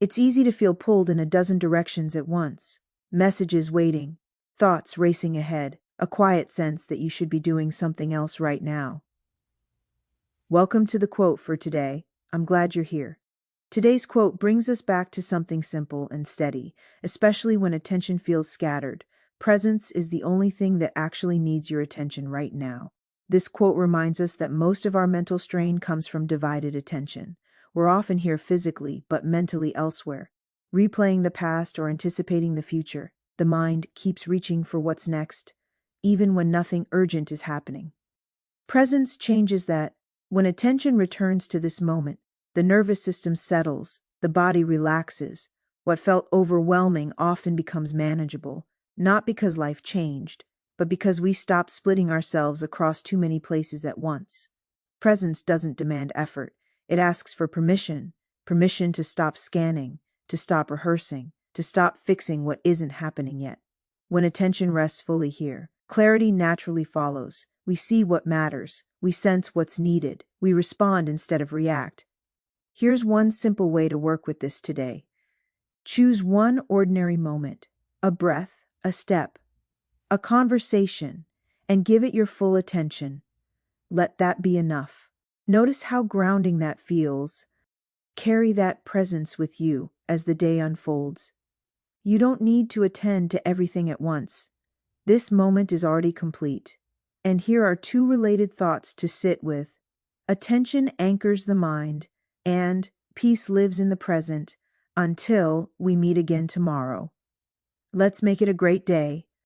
It's easy to feel pulled in a dozen directions at once. Messages waiting, thoughts racing ahead, a quiet sense that you should be doing something else right now. Welcome to the quote for today. I'm glad you're here. Today's quote brings us back to something simple and steady, especially when attention feels scattered. Presence is the only thing that actually needs your attention right now. This quote reminds us that most of our mental strain comes from divided attention. We're often here physically, but mentally elsewhere, replaying the past or anticipating the future. The mind keeps reaching for what's next, even when nothing urgent is happening. Presence changes that. When attention returns to this moment, the nervous system settles, the body relaxes. What felt overwhelming often becomes manageable, not because life changed, but because we stopped splitting ourselves across too many places at once. Presence doesn't demand effort. It asks for permission to stop scanning, to stop rehearsing, to stop fixing what isn't happening yet. When attention rests fully here, clarity naturally follows. We see what matters. We sense what's needed. We respond instead of react. Here's one simple way to work with this today. Choose one ordinary moment, a breath, a step, a conversation, and give it your full attention. Let that be enough. Notice how grounding that feels. Carry that presence with you as the day unfolds. You don't need to attend to everything at once. This moment is already complete. And here are two related thoughts to sit with. Attention anchors the mind, and peace lives in the present until we meet again tomorrow. Let's make it a great day.